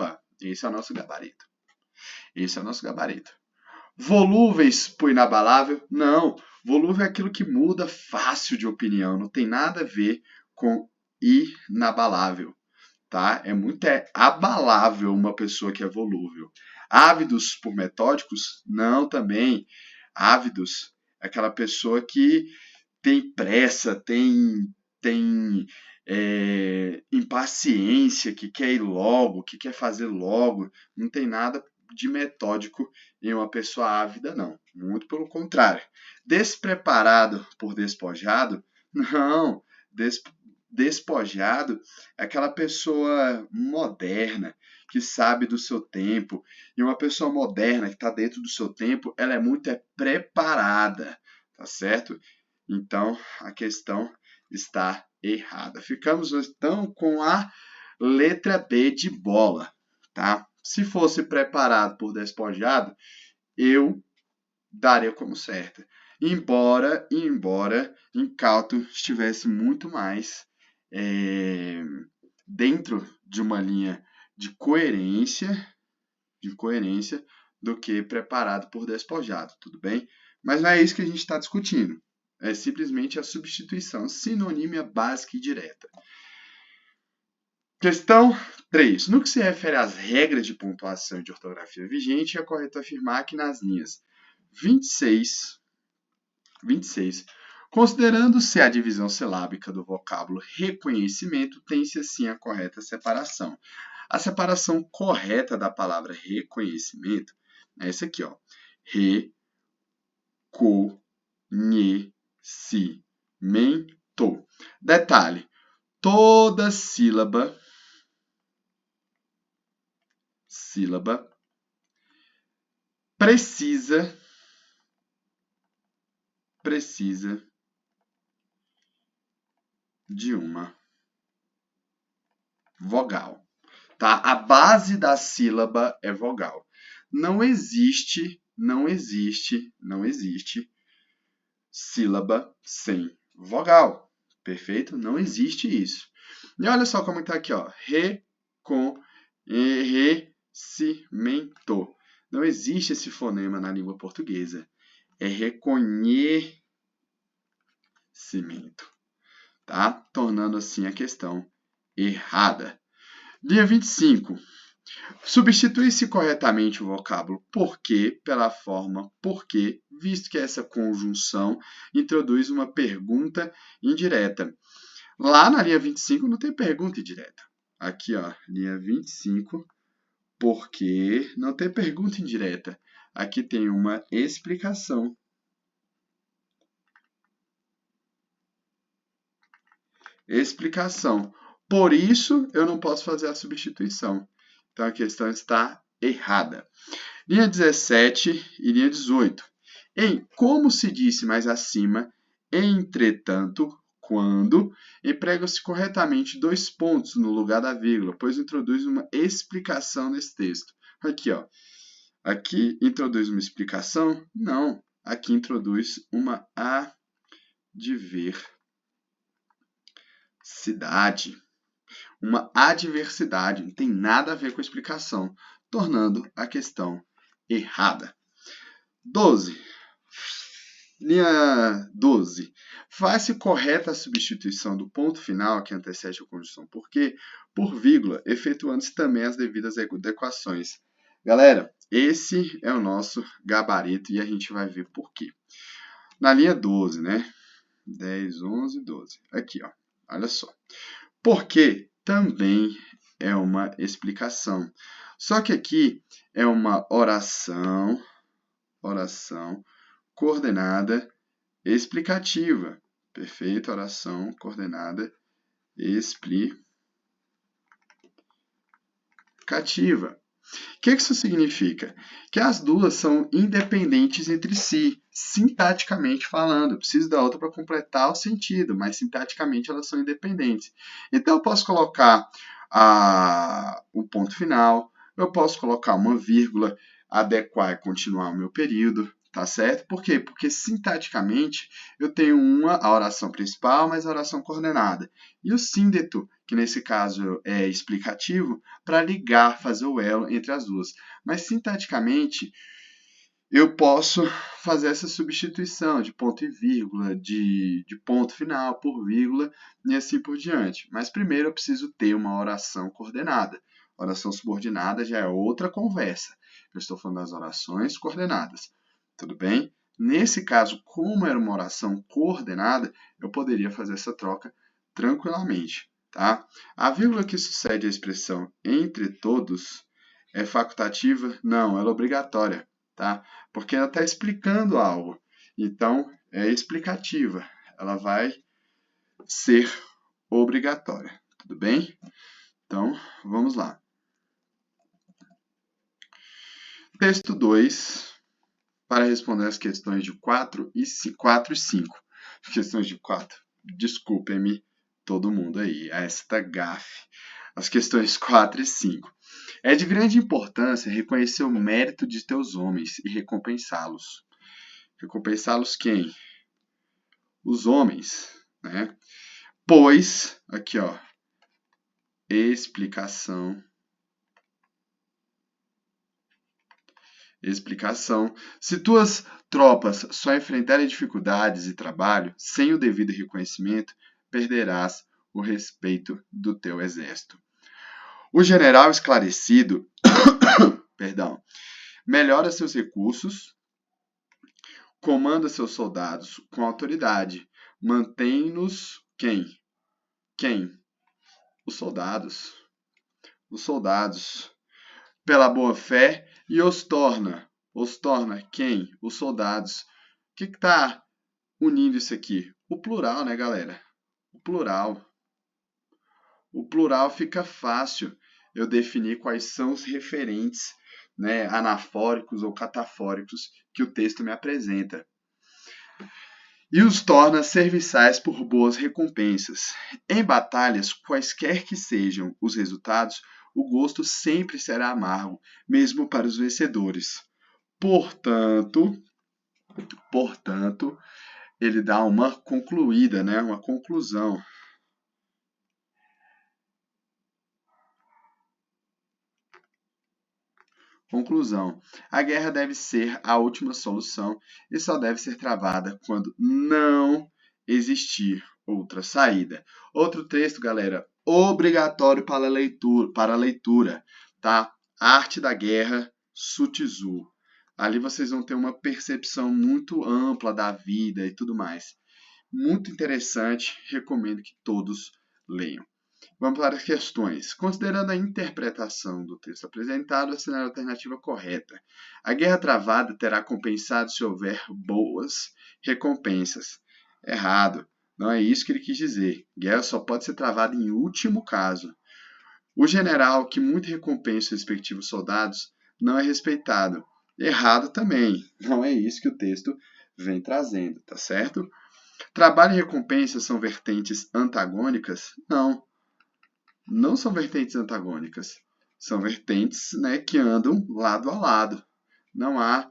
Opa, esse é o nosso gabarito. Esse é o nosso gabarito. Volúveis por inabalável? Não. Volúvel é aquilo que muda fácil de opinião. Não tem nada a ver com inabalável. Tá? É muito abalável uma pessoa que é volúvel. Ávidos por metódicos? Não, também. Ávidos é aquela pessoa que tem pressa, tem impaciência, que quer ir logo, que quer fazer logo. Não tem nada de metódico em uma pessoa ávida, não. Muito pelo contrário. Despreparado por despojado? Não. Despojado é aquela pessoa moderna, que sabe do seu tempo. E uma pessoa moderna que está dentro do seu tempo, ela é muito preparada, tá certo? Então, a questão está errada. Ficamos, então, com a letra B de bola, tá? Se fosse preparado por despojado, eu daria como certa. Embora incauto estivesse muito mais dentro de uma linha de coerência do que preparado por despojado, tudo bem? Mas não é isso que a gente está discutindo. É simplesmente a substituição sinonímia básica e direta. Questão 3. No que se refere às regras de pontuação e de ortografia vigente, é correto afirmar que nas linhas 26, considerando-se a divisão silábica do vocábulo reconhecimento, tem-se assim a correta separação. A separação correta da palavra reconhecimento é essa aqui, ó. Reconhecimento. Detalhe, toda sílaba precisa de uma vogal, tá? A base da sílaba é vogal. Não existe sílaba sem vogal, perfeito? Não existe isso. E olha só como está aqui, ó. Reconhecimento. Não existe esse fonema na língua portuguesa. É reconhecimento, tá? Tornando assim a questão errada. Linha 25. Substitui-se corretamente o vocábulo porque pela forma porque, visto que essa conjunção introduz uma pergunta indireta. Lá na linha 25 não tem pergunta indireta. Aqui, ó, linha 25, porque não tem pergunta indireta. Aqui tem uma explicação. Por isso, eu não posso fazer a substituição. Então, a questão está errada. Linha 17 e linha 18. Como se disse mais acima, entretanto, quando, empregam-se corretamente dois pontos no lugar da vírgula, pois introduz uma explicação nesse texto. Aqui, ó. Aqui introduz uma explicação? Não. Aqui introduz uma adversidade. Uma adversidade. Não tem nada a ver com a explicação, tornando a questão errada. 12. Linha 12. Faz-se correta a substituição do ponto final que antecede a conjunção porque por vírgula, efetuando-se também as devidas adequações. Galera, esse é o nosso gabarito e a gente vai ver por quê. Na linha 12, né? 10, 11, 12. Aqui, ó. Olha só. Porque também é uma explicação. Só que aqui é uma oração coordenada explicativa. Perfeito? Oração coordenada explicativa. O que isso significa? Que as duas são independentes entre si, sintaticamente falando. Eu preciso da outra para completar o sentido, mas sintaticamente elas são independentes. Então eu posso colocar o ponto final, eu posso colocar uma vírgula, adequar e continuar o meu período, Tá certo? Por quê? Porque sintaticamente eu tenho a oração principal, mais a oração coordenada. E o síndeto, que nesse caso é explicativo, para ligar, fazer o elo entre as duas. Mas sintaticamente eu posso fazer essa substituição de ponto e vírgula, de ponto final por vírgula e assim por diante. Mas primeiro eu preciso ter uma oração coordenada. Oração subordinada já é outra conversa. Eu estou falando das orações coordenadas. Tudo bem? Nesse caso, como era uma oração coordenada, eu poderia fazer essa troca tranquilamente. Tá? A vírgula que sucede à expressão entre todos é facultativa? Não, ela é obrigatória. Tá? Porque ela está explicando algo. Então, é explicativa. Ela vai ser obrigatória. Tudo bem? Então, vamos lá. Texto 2, para responder as questões de 4 e 5. Questões de 4. Desculpem-me todo mundo aí, esta gafe. As questões 4 e 5. É de grande importância reconhecer o mérito de teus homens e recompensá-los. Recompensá-los quem? Os homens, né? Pois, aqui ó, explicação. Se tuas tropas só enfrentarem dificuldades e trabalho sem o devido reconhecimento, perderás o respeito do teu exército. O general esclarecido, melhora seus recursos, comanda seus soldados com autoridade, mantém-nos quem? Os soldados. Pela boa fé e os torna quem? Os soldados. O que está unindo isso aqui? O plural, né, galera? O plural fica fácil eu definir quais são os referentes, né, anafóricos ou catafóricos que o texto me apresenta. E os torna serviçais por boas recompensas. Em batalhas, quaisquer que sejam os resultados, o gosto sempre será amargo, mesmo para os vencedores. Portanto, ele dá uma concluída, né? Uma conclusão. Conclusão. A guerra deve ser a última solução e só deve ser travada quando não existir outra saída. Outro texto, galera, obrigatório para leitura, tá? Arte da Guerra, Sun Tzu. Ali vocês vão ter uma percepção muito ampla da vida e tudo mais. Muito interessante, recomendo que todos leiam. Vamos para as questões. Considerando a interpretação do texto apresentado, assinar a alternativa correta. A guerra travada terá compensado se houver boas recompensas. Errado. Não é isso que ele quis dizer. Guerra só pode ser travada em último caso. O general que muito recompensa os respectivos soldados não é respeitado. Errado também. Não é isso que o texto vem trazendo, tá certo? Trabalho e recompensa são vertentes antagônicas? Não. Não são vertentes antagônicas. São vertentes, né, que andam lado a lado. Não há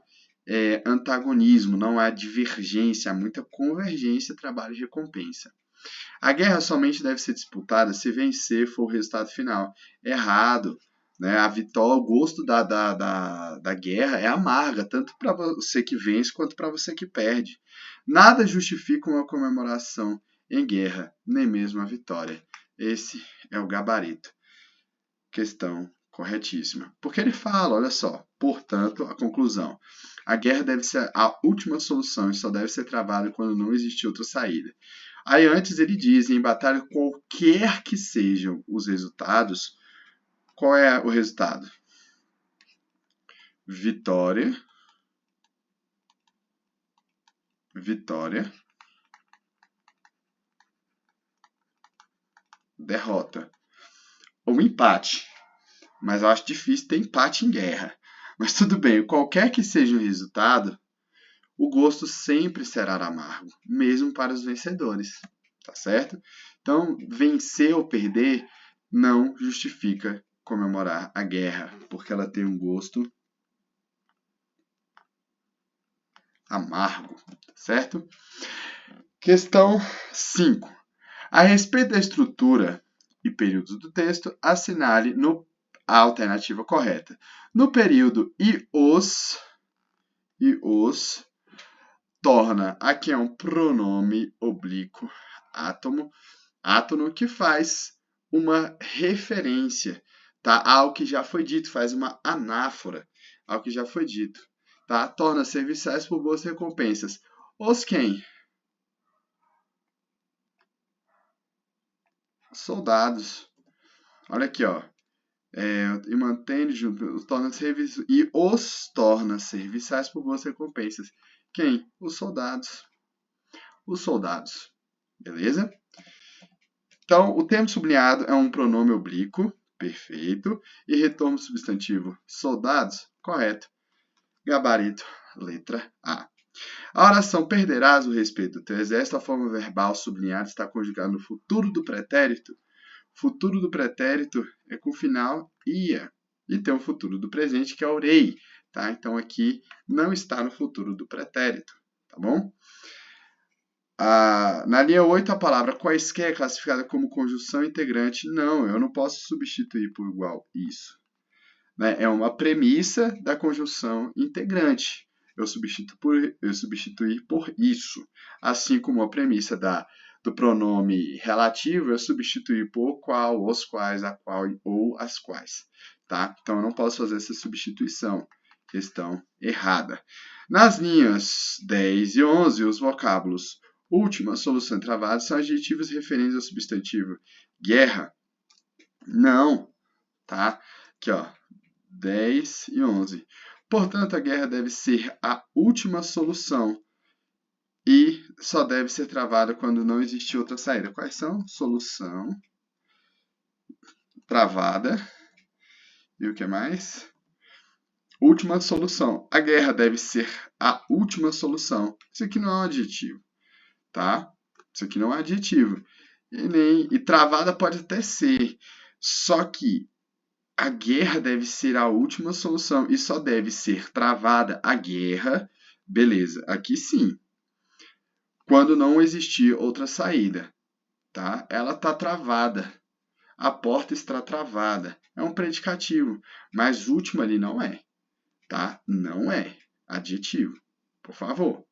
antagonismo, não há divergência, há muita convergência, trabalho e recompensa. A guerra somente deve ser disputada se vencer for o resultado final. Errado. Né? A vitória, o gosto da guerra é amarga, tanto para você que vence quanto para você que perde. Nada justifica uma comemoração em guerra, nem mesmo a vitória. Esse é o gabarito. Questão corretíssima. Porque ele fala, olha só, portanto, a conclusão. A guerra deve ser a última solução e só deve ser travada quando não existir outra saída. Aí antes ele diz, em batalha, qualquer que sejam os resultados, qual é o resultado? Vitória. Derrota. Ou empate. Mas eu acho difícil ter empate em guerra. Mas tudo bem, qualquer que seja o resultado, o gosto sempre será amargo, mesmo para os vencedores. Tá certo? Então, vencer ou perder não justifica comemorar a guerra, porque ela tem um gosto amargo, certo? Questão 5. A respeito da estrutura e períodos do texto, assinale a alternativa correta. No período e os torna, aqui é um pronome oblíquo átono, que faz uma referência, tá, ao que já foi dito, faz uma anáfora ao que já foi dito, tá? Torna serviçais por boas recompensas. Os quem? Soldados. Olha aqui, ó. E mantém os torna serviçais por boas recompensas. Quem? Os soldados. Os soldados. Beleza? Então, o termo sublinhado é um pronome oblíquo, perfeito, e retorno substantivo soldados, correto. Gabarito, letra A. A oração perderás o respeito do teu exército, a forma verbal sublinhada está conjugada no futuro do pretérito. Futuro do pretérito é com o final ia. E tem o futuro do presente, que é orei. Tá? Então, aqui não está no futuro do pretérito. Tá bom? Na linha 8, a palavra quaisquer é classificada como conjunção integrante. Não, eu não posso substituir por igual isso. Né? É uma premissa da conjunção integrante. Eu substituir por isso. Assim como a premissa do pronome relativo, eu substituir por qual, os quais, a qual ou as quais. Tá? Então, eu não posso fazer essa substituição. Questão errada. Nas linhas 10 e 11, os vocábulos última, solução e travado são adjetivos referentes ao substantivo guerra. Não. Tá? Aqui, ó. 10 e 11. Portanto, a guerra deve ser a última solução e só deve ser travada quando não existir outra saída. Quais são? Solução, travada e o que mais? Última solução. A guerra deve ser a última solução. Isso aqui não é um adjetivo, tá? Isso aqui não é um adjetivo. E travada pode até ser, só que a guerra deve ser a última solução e só deve ser travada a guerra, beleza, aqui sim, quando não existir outra saída, tá? Ela está travada, a porta está travada, é um predicativo, mas última ali não é, tá? Não é adjetivo, por favor.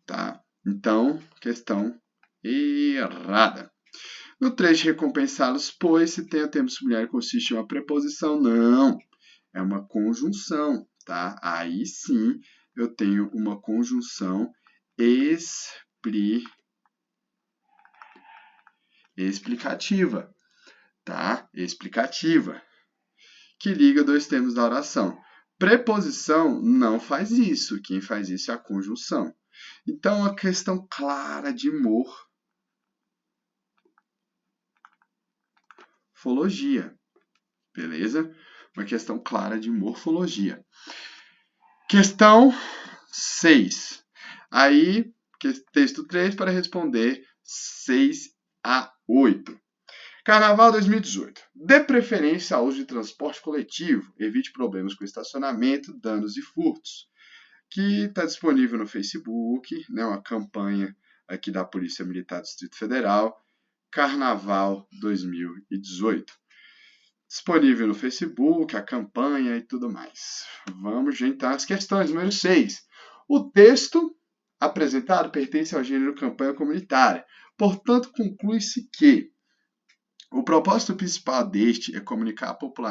Tá? Então, questão errada. No trecho recompensá-los, pois, se tem o termo sublinhado consiste em uma preposição, não, é uma conjunção, tá? Aí sim eu tenho uma conjunção explicativa, tá? Explicativa, que liga dois termos da oração. Preposição não faz isso, quem faz isso é a conjunção. Então, a questão clara de morfologia, beleza? Uma questão clara de morfologia. Questão 6. Aí, texto 3 para responder 6 a 8. Carnaval 2018. Dê preferência ao uso de transporte coletivo. Evite problemas com estacionamento, danos e furtos. Que está disponível no Facebook, né, uma campanha aqui da Polícia Militar do Distrito Federal. Carnaval 2018. Disponível no Facebook, a campanha e tudo mais. Vamos então às questões. Número 6. O texto apresentado pertence ao gênero campanha comunitária. Portanto, conclui-se que o propósito principal deste é comunicar à população